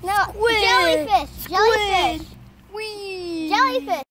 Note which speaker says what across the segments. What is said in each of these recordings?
Speaker 1: No,
Speaker 2: Squid.
Speaker 1: jellyfish. Jellyfish.
Speaker 2: Wee.
Speaker 1: Jellyfish.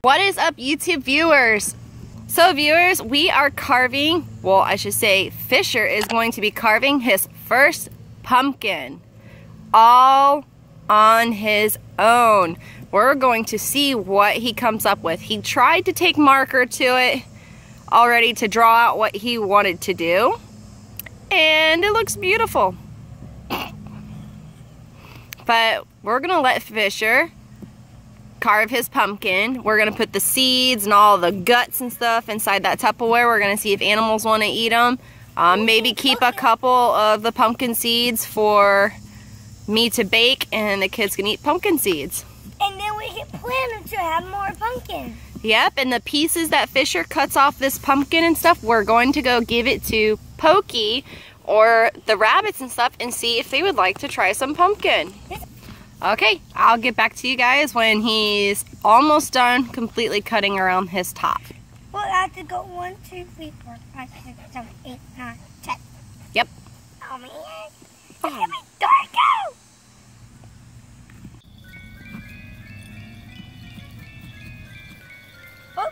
Speaker 2: What is up, YouTube viewers? So viewers, we are carving, well, I should say Fisher is going to be carving his first pumpkin all on his own. We're going to see what he comes up with. He tried to take marker to it already to draw out what he wanted to do, and it looks beautiful. But we're gonna let Fisher carve his pumpkin. We're gonna put the seeds and all the guts and stuff inside that Tupperware. We're gonna see if animals want to eat them. Maybe keep a couple of the pumpkin seeds for me to bake, and the kids can eat pumpkin seeds.
Speaker 1: And then we can plant them to have more pumpkin.
Speaker 2: Yep, and the pieces that Fisher cuts off this pumpkin and stuff, we're going to go give it to Pokey or the rabbits and stuff and see if they would like to try some pumpkin. Okay, I'll get back to you guys when he's almost done completely cutting around his top.
Speaker 1: We'll have to go 1, 2, 3, 4, 5, 6, 7, 8, 9, 10.
Speaker 2: Yep.
Speaker 1: Oh man. Look at me, there I go! Oh,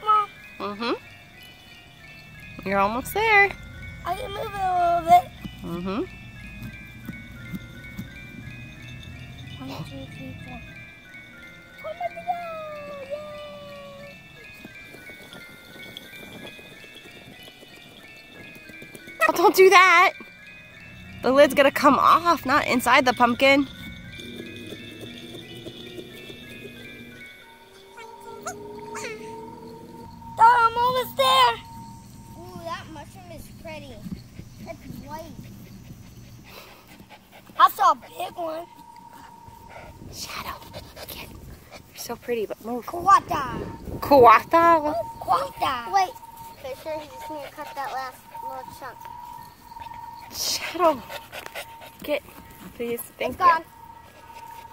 Speaker 1: Mom.
Speaker 2: Mm-hmm. You're almost there.
Speaker 1: I can move it a little bit.
Speaker 2: Mm-hmm.
Speaker 1: 1, 2, 3, 4. Oh my God! Yay!
Speaker 2: Oh, don't do that. The lid's gonna come off, not inside the pumpkin.
Speaker 1: I'm almost there. Ooh, that mushroom is pretty. It's white. I saw a big one.
Speaker 2: Shadow, get. You're so pretty, but move.
Speaker 1: Quata.
Speaker 2: Kuwata?
Speaker 1: Quata. Wait, Fisher, you just need to cut that last little chunk.
Speaker 2: Shadow, get, please. Thank
Speaker 1: It's
Speaker 2: you.
Speaker 1: gone.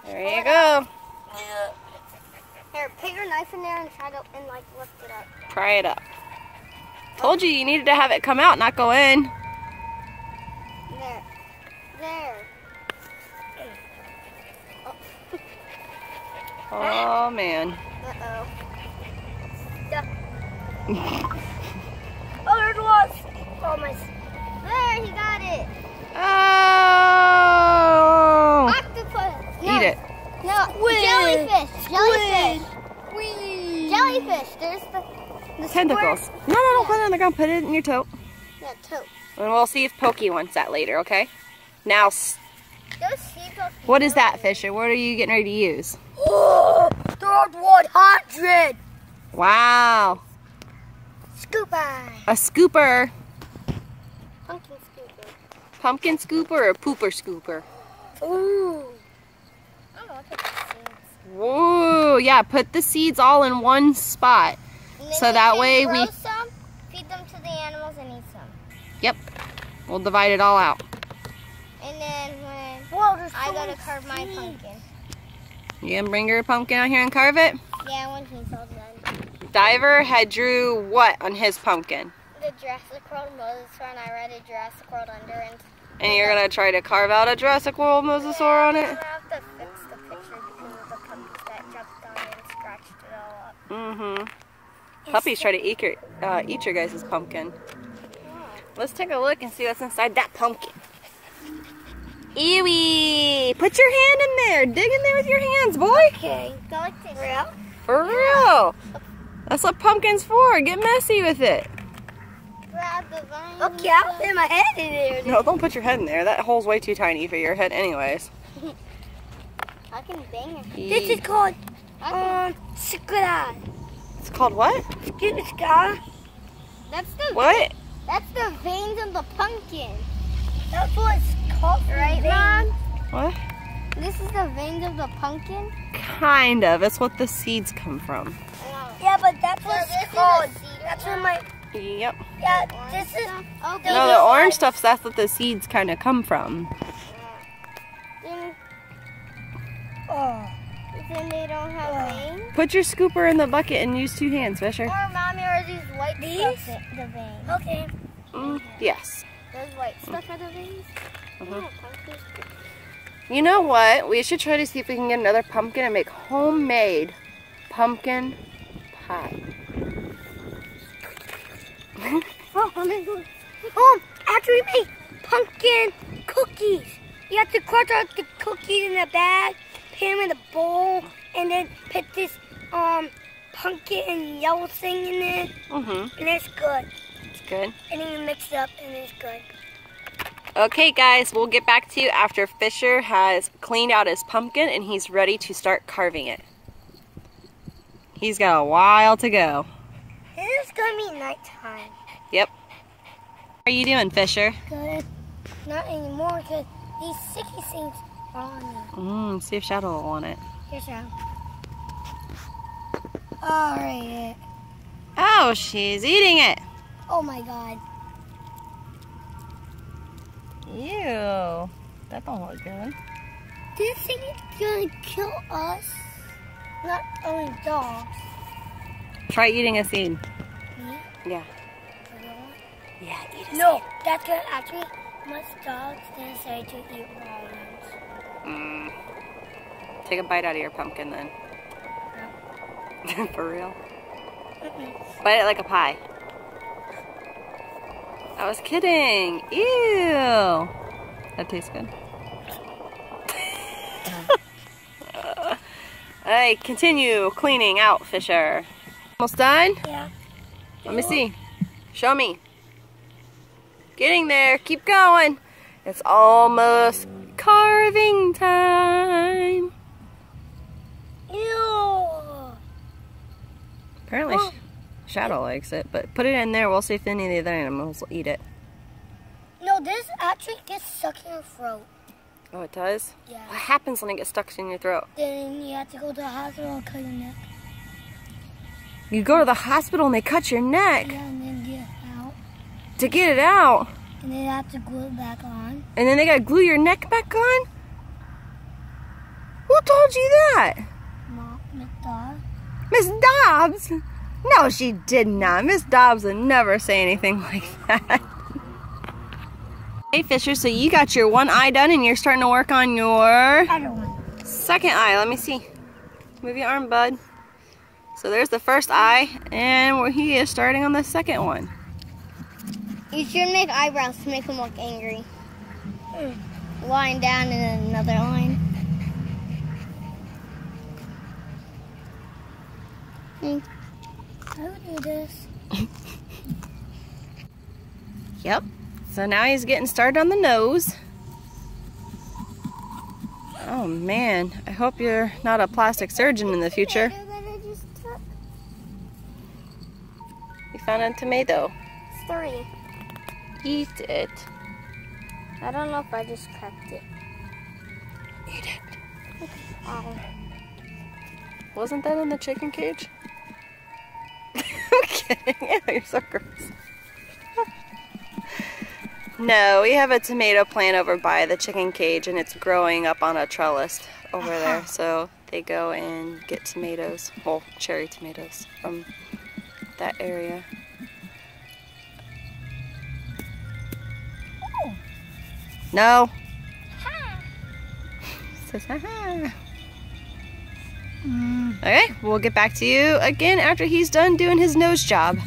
Speaker 2: There you go.
Speaker 1: Here, put your knife in there and try to like lift it up.
Speaker 2: Try it up. Told you needed to have it come out, not go in.
Speaker 1: There. There.
Speaker 2: Oh man.
Speaker 1: Uh-oh. Oh, there's one. Oh, my. There, he got it.
Speaker 2: Oh!
Speaker 1: Octopus.
Speaker 2: Eat it.
Speaker 1: No,
Speaker 2: Squid.
Speaker 1: jellyfish. Jellyfish.
Speaker 2: Whee!
Speaker 1: Jellyfish. There's the
Speaker 2: Tentacles.
Speaker 1: squirt.
Speaker 2: No, don't put it on the ground. Put it in your tote.
Speaker 1: Yeah, toe.
Speaker 2: And we'll see if Pokey wants that later, okay? Now,
Speaker 1: Those seeds are
Speaker 2: what is that, Fisher? What are you getting ready to use?
Speaker 1: Oh, there's 100.
Speaker 2: Wow.
Speaker 1: Scooper.
Speaker 2: A scooper.
Speaker 1: Pumpkin scooper.
Speaker 2: Pumpkin scooper or pooper scooper?
Speaker 1: Ooh. I'm gonna put the seeds.
Speaker 2: Whoa, yeah, put the seeds all in one spot.
Speaker 1: And then
Speaker 2: So
Speaker 1: we
Speaker 2: that
Speaker 1: can
Speaker 2: way
Speaker 1: grow
Speaker 2: we...
Speaker 1: some, feed them to the animals and eat some.
Speaker 2: Yep. We'll divide it all out.
Speaker 1: And then when I go to carve my pumpkin.
Speaker 2: You gonna bring your pumpkin out here and carve it?
Speaker 1: Yeah, when he's all done.
Speaker 2: Diver had drew what on his pumpkin?
Speaker 1: The Jurassic World Mosasaur, and I read a Jurassic World under.
Speaker 2: And you're gonna try to carve out a Jurassic World Mosasaur on it?
Speaker 1: I'm gonna have to fix the picture because of the puppies that jumped on it and scratched it all up.
Speaker 2: Mm-hmm. Puppies try to eat your guys' pumpkin. Let's take a look and see what's inside that pumpkin. Eewee! Put your hand in there. Dig in there with your hands, boy.
Speaker 1: Okay. Go like this. Real?
Speaker 2: For real. That's what pumpkin's for. Get messy with it.
Speaker 1: Grab the vine. Okay, I'll put my head in there.
Speaker 2: No, don't put your head in there. That hole's way too tiny for your head anyways.
Speaker 1: I can bang it.
Speaker 2: This
Speaker 1: is called Sakura.
Speaker 2: It's called what?
Speaker 1: Sakura. That's the
Speaker 2: What?
Speaker 1: That's the veins of the pumpkin. That's what it's called, right, Mom?
Speaker 2: What?
Speaker 1: This is the veins of the pumpkin?
Speaker 2: Kind of. It's what the seeds come from.
Speaker 1: Yeah, but that's what it's called. That's what my...
Speaker 2: Yep.
Speaker 1: Yeah, this is... Okay.
Speaker 2: No, the orange stuff, that's what the seeds kind of come from.
Speaker 1: Then they don't have veins?
Speaker 2: Put your scooper in the bucket and use 2 hands, Fisher.
Speaker 1: Or, Mommy, are these white stuff the veins? Okay.
Speaker 2: Yes.
Speaker 1: Those white stuff are the veins?
Speaker 2: You know what? We should try to see if we can get another pumpkin and make homemade pumpkin pie.
Speaker 1: After we make pumpkin cookies, you have to crush out the cookies in a bag, put them in a bowl, and then put this pumpkin yellow thing in it, and it's good.
Speaker 2: It's good.
Speaker 1: And then you mix it up, and it's good.
Speaker 2: Okay, guys, we'll get back to you after Fisher has cleaned out his pumpkin and he's ready to start carving it. He's got a while to go.
Speaker 1: It's gonna be nighttime.
Speaker 2: Yep. What are you doing, Fisher?
Speaker 1: Good. Not anymore, because these sticky things are on it.
Speaker 2: See if Shadow will want it.
Speaker 1: Here's Shadow. Alright.
Speaker 2: Oh, she's eating it.
Speaker 1: Oh my god.
Speaker 2: Ew. That don't look good.
Speaker 1: This thing is gonna kill us. Not only dogs.
Speaker 2: Try eating a seed.
Speaker 1: Me?
Speaker 2: Yeah. Yeah, eat a seed.
Speaker 1: No, that's gonna actually, most dogs didn't say to eat raw ones.
Speaker 2: Take a bite out of your pumpkin then.
Speaker 1: No.
Speaker 2: For real? Bite it like a pie. I was kidding. Ew. That tastes good. Alright, continue cleaning out, Fisher. Almost done?
Speaker 1: Yeah.
Speaker 2: Let me see. Show me. Getting there. Keep going. It's almost carving time.
Speaker 1: Ew.
Speaker 2: Apparently Shadow likes it, but put it in there. We'll see if any of the other animals will eat it.
Speaker 1: No, this actually gets stuck in your throat.
Speaker 2: Oh, it does?
Speaker 1: Yeah.
Speaker 2: What happens when it gets stuck in your throat?
Speaker 1: Then you have to go to the hospital and cut your neck.
Speaker 2: You go to the hospital and they cut your neck
Speaker 1: Yeah, and then get it out.
Speaker 2: to get it out.
Speaker 1: And then you have to glue it back on.
Speaker 2: And then they gotta glue your neck back on? Who told you that?
Speaker 1: Mom, Miss Dog.
Speaker 2: Miss Dobbs? No, she did not. Miss Dobbs would never say anything like that. Hey, Fisher, so you got your one eye done and you're starting to work on your
Speaker 1: Other one.
Speaker 2: second eye. Let me see. Move your arm, bud. So there's the first eye, and he is starting on the second one.
Speaker 1: You should make eyebrows to make him look angry. Line down and another line. How do this?
Speaker 2: Yep. So now he's getting started on the nose. Oh man, I hope you're not a plastic surgeon in the future. We found a tomato.
Speaker 1: 3.
Speaker 2: Eat it.
Speaker 1: I don't know if I just cracked it.
Speaker 2: Eat it.
Speaker 1: Oh.
Speaker 2: Wasn't that in the chicken cage? I'm kidding. Yeah, you're so gross. No, we have a tomato plant over by the chicken cage and it's growing up on a trellis over there. So they go and get tomatoes, well, cherry tomatoes from that area.
Speaker 1: Oh.
Speaker 2: No. Says ha-ha. Okay, we'll get back to you again after he's done doing his nose job.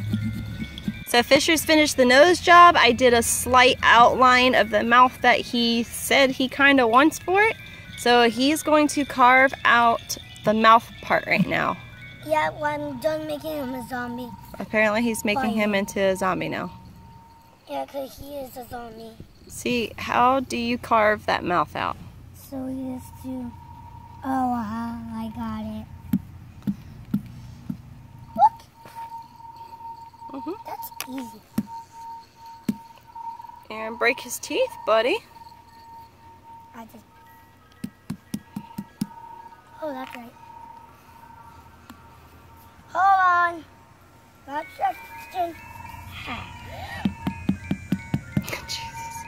Speaker 2: So Fisher's finished the nose job. I did a slight outline of the mouth that he said he kind of wants for it. So he's going to carve out the mouth part right now.
Speaker 1: Yeah, well, I'm done making him a zombie.
Speaker 2: Apparently he's making him into a zombie now.
Speaker 1: Yeah, because he is a zombie.
Speaker 2: See, how do you carve that mouth out?
Speaker 1: So he has to... Oh, wow, I got it. Look! That's easy.
Speaker 2: And break his teeth, buddy.
Speaker 1: Oh, that's right. Hold on. Not section.
Speaker 2: Jesus.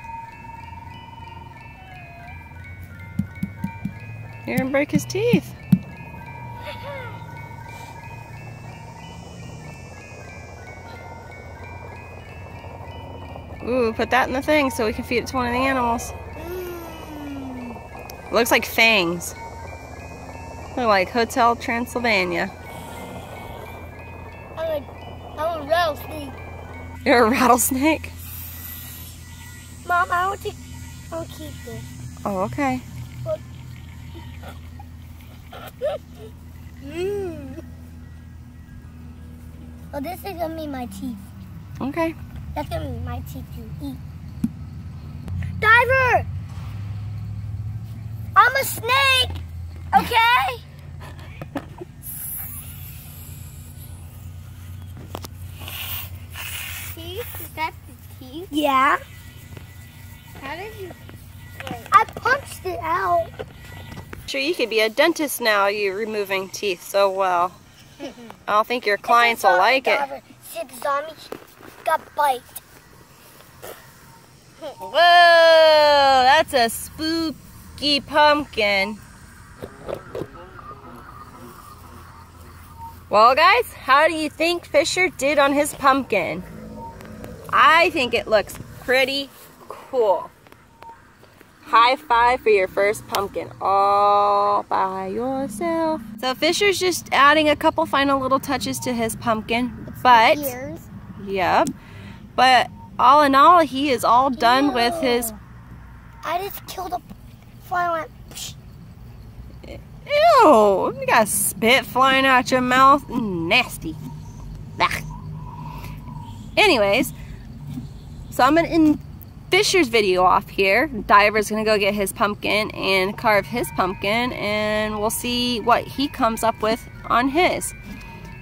Speaker 2: You're gonna break his teeth. Ooh, put that in the thing so we can feed it to one of the animals. It looks like fangs. Look like Hotel Transylvania.
Speaker 1: I'm a rattlesnake.
Speaker 2: You're a rattlesnake?
Speaker 1: Mom, I'll keep this.
Speaker 2: Oh, okay.
Speaker 1: Well, this is gonna be my teeth.
Speaker 2: Okay.
Speaker 1: That's gonna be my teeth to eat. Diver! I'm a snake! Okay? Teeth? Is that the teeth? Yeah. How did you... I punched it out.
Speaker 2: Sure, you could be a dentist now, you removing teeth so well. I don't think your clients will like it.
Speaker 1: See the zombie got bite.
Speaker 2: Whoa, that's a spooky pumpkin. Well, guys, how do you think Fisher did on his pumpkin? I think it looks pretty cool. High five for your first pumpkin all by yourself. So Fisher's just adding a couple final little touches to his pumpkin, but yep. But all in all, he is all done with his.
Speaker 1: I just killed a fly.
Speaker 2: Ew! You got spit flying out your mouth. Nasty. Ugh. Anyways, so I'm gonna end Fisher's video off here. Diver's gonna go get his pumpkin and carve his pumpkin, and we'll see what he comes up with on his.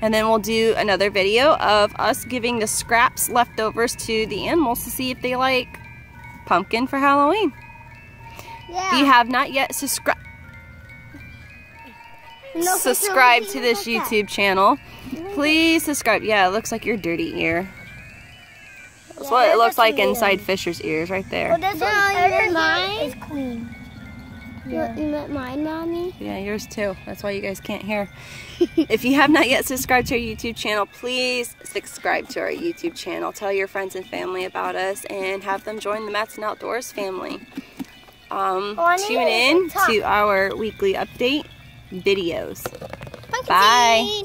Speaker 2: And then we'll do another video of us giving the scraps leftovers to the animals to see if they like pumpkin for Halloween. Yeah. If you have not yet subscribed to this YouTube channel, please subscribe. Yeah, it looks like your dirty ear. That's what it looks like inside Fisher's ears right there.
Speaker 1: Well, this one, mine is clean.
Speaker 3: Yeah. You met mine, Mommy?
Speaker 2: Yeah, yours too. That's why you guys can't hear. If you have not yet subscribed to our YouTube channel, please subscribe to our YouTube channel. Tell your friends and family about us and have them join the Matsons.Outdoors family. Tune in to our weekly update videos. Bye.